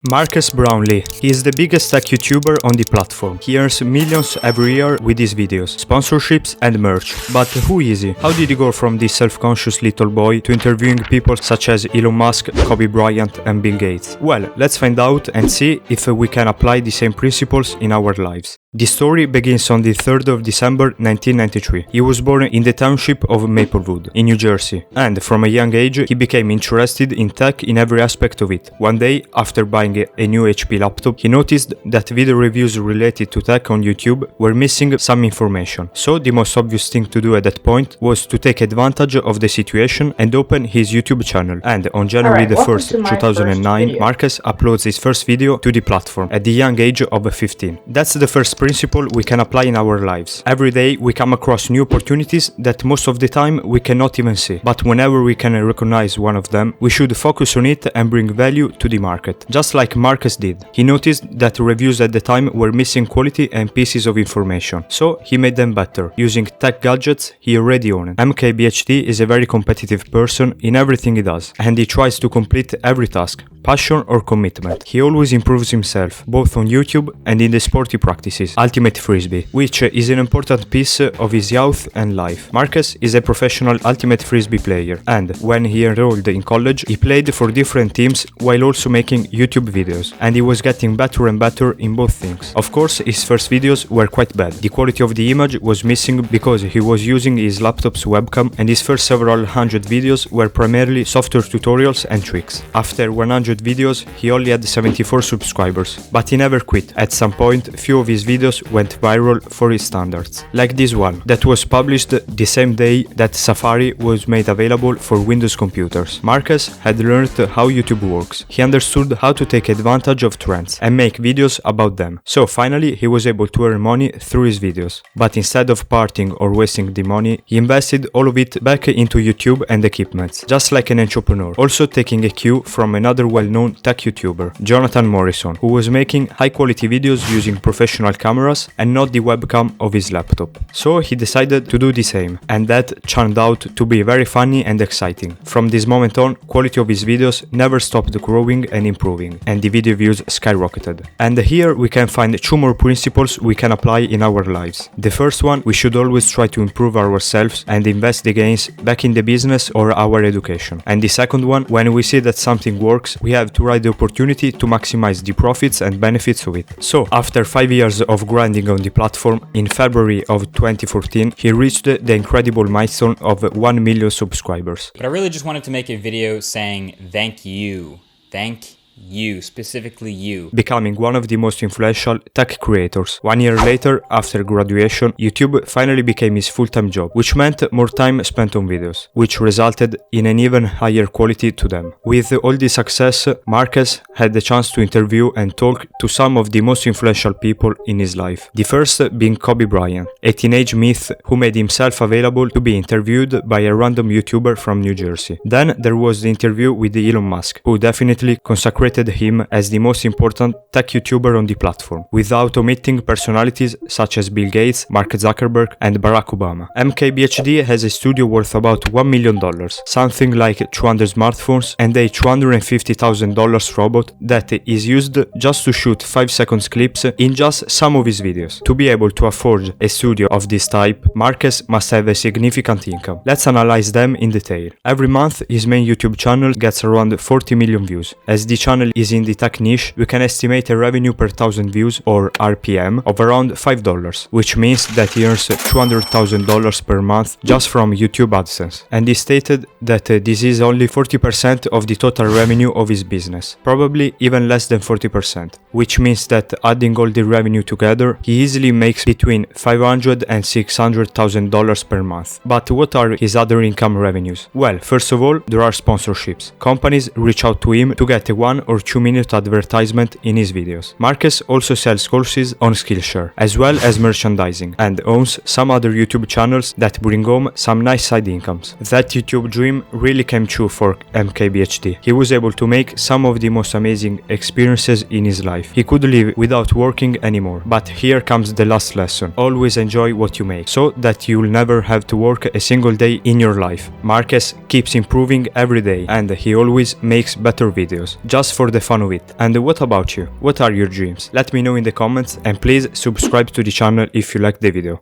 Marques Brownlee. He is the biggest tech YouTuber on the platform. He earns millions every year with his videos, sponsorships and merch. But who is he? How did he go from this self-conscious little boy to interviewing people such as Elon Musk, Kobe Bryant and Bill Gates? Well, let's find out and see if we can apply the same principles in our lives. The story begins on the 3rd of December 1993. He was born in the township of Maplewood, in New Jersey, and from a young age he became interested in tech in every aspect of it. One day, after buying a new HP laptop, he noticed that video reviews related to tech on YouTube were missing some information. So the most obvious thing to do at that point was to take advantage of the situation and open his YouTube channel. And on January the 1st, 2009, Marques uploads his first video to the platform at the young age of 15. That's the first principle we can apply in our lives. Every day we come across new opportunities that most of the time we cannot even see. But whenever we can recognize one of them, we should focus on it and bring value to the market. Just like Marques did. He noticed that reviews at the time were missing quality and pieces of information. So he made them better, using tech gadgets he already owned. MKBHD is a very competitive person in everything he does, and he tries to complete every task. Passion or commitment. He always improves himself, both on YouTube and in the sport he practices, Ultimate Frisbee, which is an important piece of his youth and life. Marques is a professional Ultimate Frisbee player, and when he enrolled in college, he played for different teams while also making YouTube videos, and he was getting better and better in both things. Of course, his first videos were quite bad. The quality of the image was missing because he was using his laptop's webcam, and his first several hundred videos were primarily software tutorials and tricks. After 100 videos, he only had 74 subscribers, but he never quit. At some point, few of his videos went viral for his standards, like this one, that was published the same day that Safari was made available for Windows computers. Marques had learned how YouTube works. He understood how to take advantage of trends and make videos about them. So finally, he was able to earn money through his videos. But instead of partying or wasting the money, he invested all of it back into YouTube and equipment, just like an entrepreneur. Also taking a cue from another well-known tech YouTuber, Jonathan Morrison, who was making high-quality videos using professional cameras and not the webcam of his laptop. So he decided to do the same, and that turned out to be very funny and exciting. From this moment on, quality of his videos never stopped growing and improving, and the video views skyrocketed. And here we can find two more principles we can apply in our lives. The first one, we should always try to improve ourselves and invest the gains back in the business or our education. And the second one, when we see that something works, we have to ride the opportunity to maximize the profits and benefits of it. So, after 5 years of grinding on the platform, in February of 2014, he reached the incredible milestone of 1 million subscribers. But I really just wanted to make a video saying thank you. Thank you, specifically you. Becoming one of the most influential tech creators. 1 year later, after graduation, YouTube finally became his full-time job, which meant more time spent on videos, which resulted in an even higher quality to them. With all the success, Marques had the chance to interview and talk to some of the most influential people in his life. The first being Kobe Bryant, a teenage myth who made himself available to be interviewed by a random YouTuber from New Jersey. Then there was the interview with Elon Musk, who definitely consecrated him as the most important tech YouTuber on the platform, without omitting personalities such as Bill Gates, Mark Zuckerberg and Barack Obama. MKBHD has a studio worth about $1 million, something like 200 smartphones and a $250,000 robot that is used just to shoot 5 seconds clips in just some of his videos. To be able to afford a studio of this type, Marques must have a significant income. Let's analyze them in detail. Every month, his main YouTube channel gets around 40 million views. As the channel is in the tech niche, we can estimate a revenue per 1,000 views, or RPM, of around $5, which means that he earns $200,000 per month just from YouTube AdSense. And he stated that this is only 40% of the total revenue of his business, probably even less than 40%, which means that adding all the revenue together, he easily makes between $500,000 and $600,000 per month. But what are his other income revenues? Well, first of all, there are sponsorships. Companies reach out to him to get a 1 or 2 minute advertisement in his videos. Marques also sells courses on Skillshare, as well as merchandising, and owns some other YouTube channels that bring home some nice side incomes. That YouTube dream really came true for MKBHD. He was able to make some of the most amazing experiences in his life. He could live without working anymore. But here comes the last lesson. Always enjoy what you make, so that you'll never have to work a single day in your life. Marques keeps improving every day, and he always makes better videos. Just just for the fun of it. And what about you? What are your dreams? Let me know in the comments, and please subscribe to the channel if you liked the video.